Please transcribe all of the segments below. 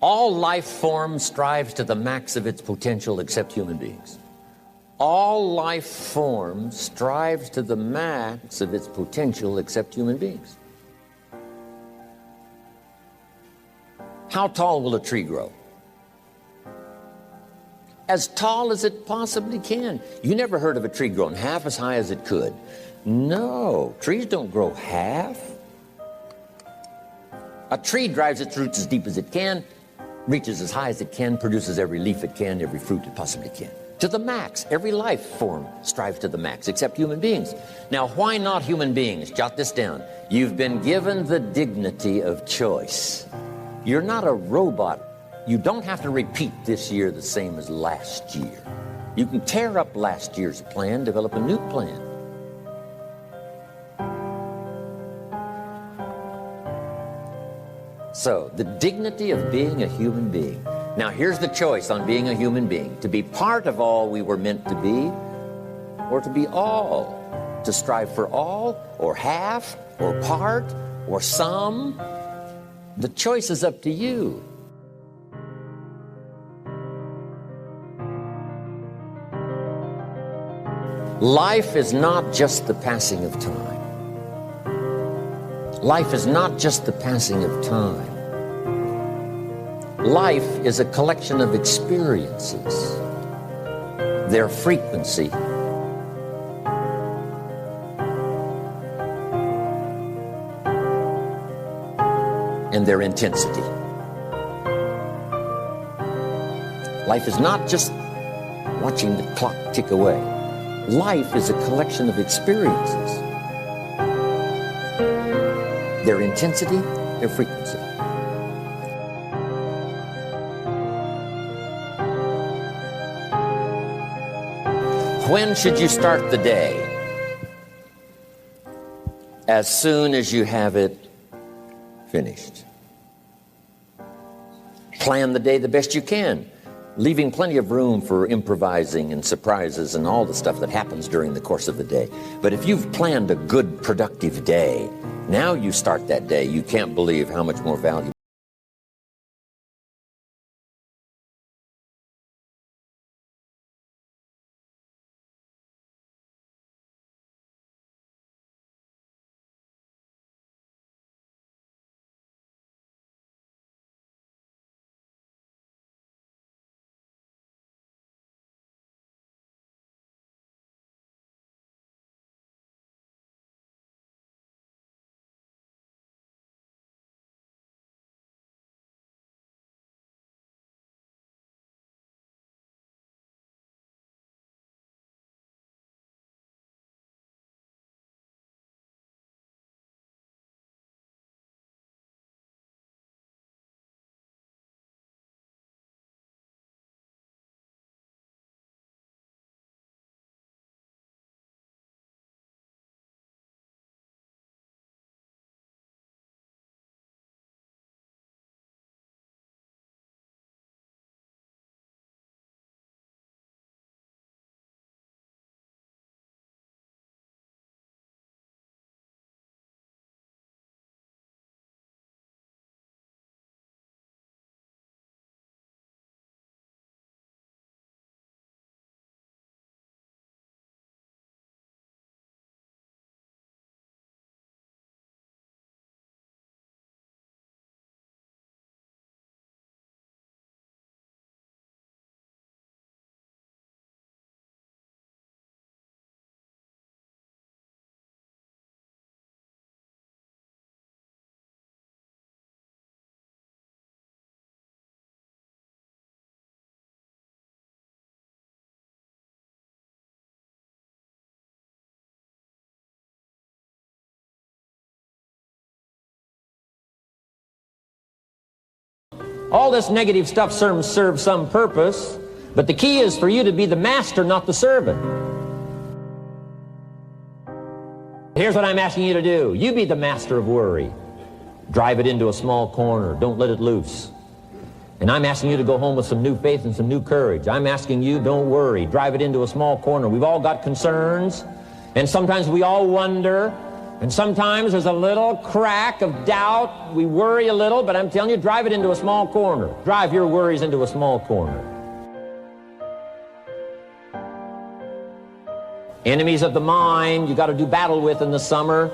All life form strives to the max of its potential except human beings. All life form strives to the max of its potential except human beings. How tall will a tree grow? As tall as it possibly can. You never heard of a tree growing half as high as it could. No, trees don't grow half. A tree drives its roots as deep as it can, reaches as high as it can, produces every leaf it can, every fruit it possibly can. To the max. Every life form strives to the max, except human beings. Now, why not human beings? Jot this down. You've been given the dignity of choice. You're not a robot. You don't have to repeat this year the same as last year. You can tear up last year's plan, develop a new plan. So, the dignity of being a human being. Now, here's the choice on being a human being. To be part of all we were meant to be, or to be all. To strive for all, or half, or part, or some. The choice is up to you. Life is not just the passing of time. Life is not just the passing of time. Life is a collection of experiences, their frequency, and their intensity. Life is not just watching the clock tick away. Life is a collection of experiences, their intensity, their frequency. When should you start the day? As soon as you have it finished. Plan the day the best you can, leaving plenty of room for improvising and surprises and all the stuff that happens during the course of the day. But if you've planned a good, productive day, now you start that day, you can't believe how much more valuable. All this negative stuff serves some purpose, but the key is for you to be the master, not the servant. Here's what I'm asking you to do. You be the master of worry. Drive it into a small corner. Don't let it loose. And I'm asking you to go home with some new faith and some new courage. I'm asking you, don't worry. Drive it into a small corner. We've all got concerns, and sometimes we all wonder, And sometimes there's a little crack of doubt. We worry a little, but I'm telling you, drive it into a small corner. Drive your worries into a small corner. Enemies of the mind you got to do battle with in the summer.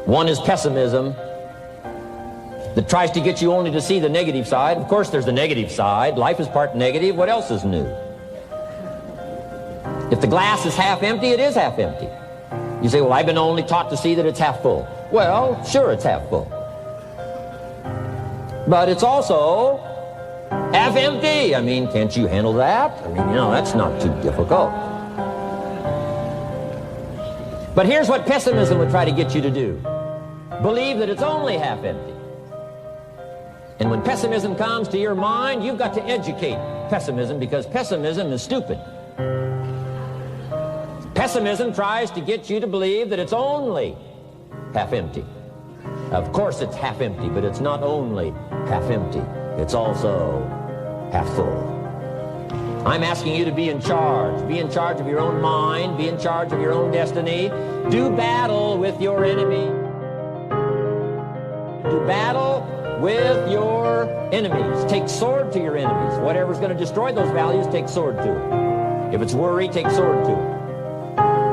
One is pessimism, that tries to get you only to see the negative side. Of course, there's the negative side. Life is part negative. What else is new? If the glass is half empty, it is half empty. You say, well, I've been only taught to see that it's half full. Well, sure, it's half full. But it's also half empty. I mean, can't you handle that? I mean, you know, that's not too difficult. But here's what pessimism would try to get you to do. Believe that it's only half empty. And when pessimism comes to your mind, you've got to educate pessimism, because pessimism is stupid. Pessimism tries to get you to believe that it's only half empty. Of course it's half empty, but it's not only half empty. It's also half full. I'm asking you to be in charge. Be in charge of your own mind. Be in charge of your own destiny. Do battle with your enemy. Do battle with your enemies. Take sword to your enemies. Whatever's going to destroy those values, take sword to it. If it's worry, take sword to it.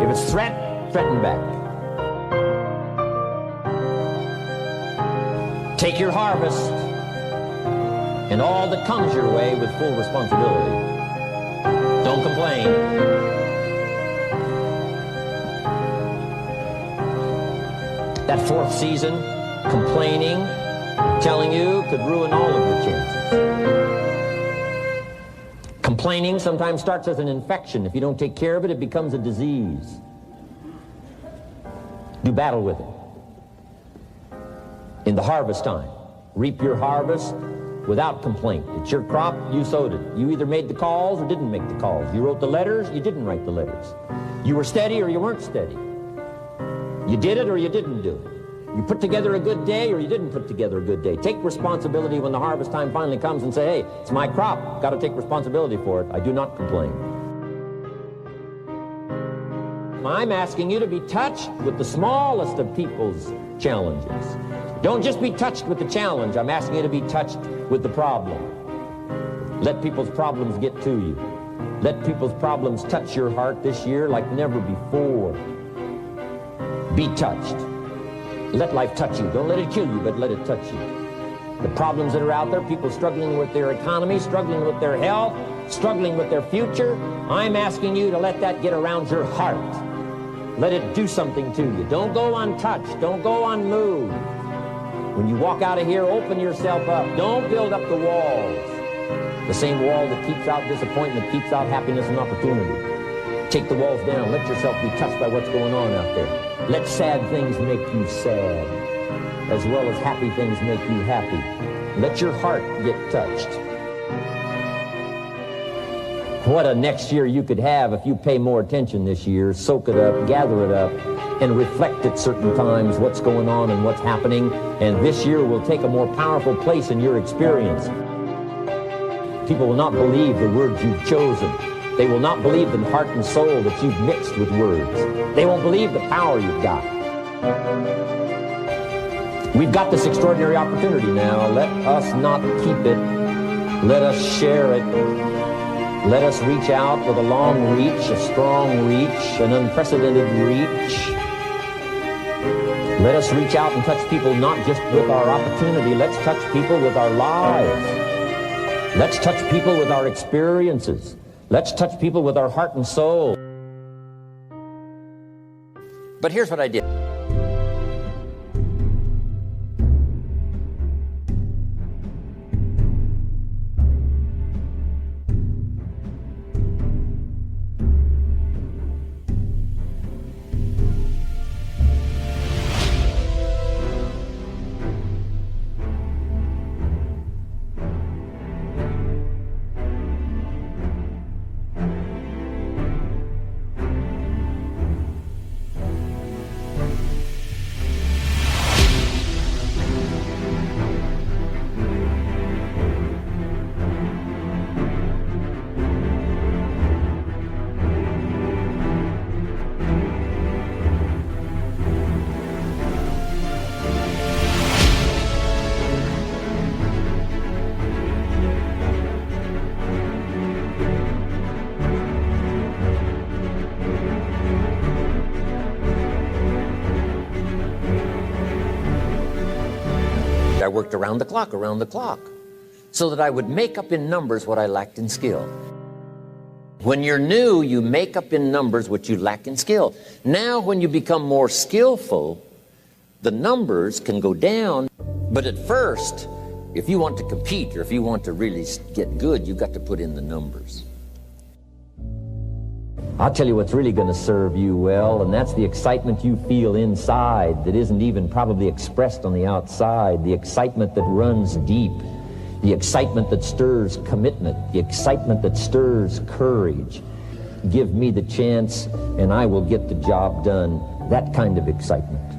If it's threat, threaten back. Take your harvest and all that comes your way with full responsibility. Don't complain. That fourth season, complaining, telling you, could ruin all of your chances. Complaining sometimes starts as an infection. If you don't take care of it, it becomes a disease. Do battle with it. In the harvest time, reap your harvest without complaint. It's your crop, you sowed it. You either made the calls or didn't make the calls. You wrote the letters, you didn't write the letters. You were steady or you weren't steady. You did it or you didn't do it. You put together a good day or you didn't put together a good day. Take responsibility when the harvest time finally comes and say, hey, it's my crop. Got to take responsibility for it. I do not complain. I'm asking you to be touched with the smallest of people's challenges. Don't just be touched with the challenge. I'm asking you to be touched with the problem. Let people's problems get to you. Let people's problems touch your heart this year like never before. Be touched. Let life touch you. Don't let it kill you, but let it touch you. The problems that are out there, people struggling with their economy, struggling with their health, struggling with their future, I'm asking you to let that get around your heart. Let it do something to you. Don't go untouched. Don't go unmoved. When you walk out of here, open yourself up. Don't build up the walls. The same wall that keeps out disappointment keeps out happiness and opportunity. Take the walls down. Let yourself be touched by what's going on out there. Let sad things make you sad, as well as happy things make you happy. Let your heart get touched. What a next year you could have if you pay more attention this year. Soak it up, gather it up, and reflect at certain times what's going on and what's happening. And this year will take a more powerful place in your experience. People will not believe the words you've chosen. They will not believe the heart and soul that you've mixed with words. They won't believe the power you've got. We've got this extraordinary opportunity now. Let us not keep it. Let us share it. Let us reach out with a long reach, a strong reach, an unprecedented reach. Let us reach out and touch people not just with our opportunity. Let's touch people with our lives. Let's touch people with our experiences. Let's touch people with our heart and soul. But here's what I did. I worked around the clock, so that I would make up in numbers what I lacked in skill. When you're new, you make up in numbers what you lack in skill. Now, when you become more skillful, the numbers can go down. But at first, if you want to compete or if you want to really get good, you've got to put in the numbers. I'll tell you what's really going to serve you well, and that's the excitement you feel inside that isn't even probably expressed on the outside, the excitement that runs deep, the excitement that stirs commitment, the excitement that stirs courage. Give me the chance and I will get the job done. That kind of excitement.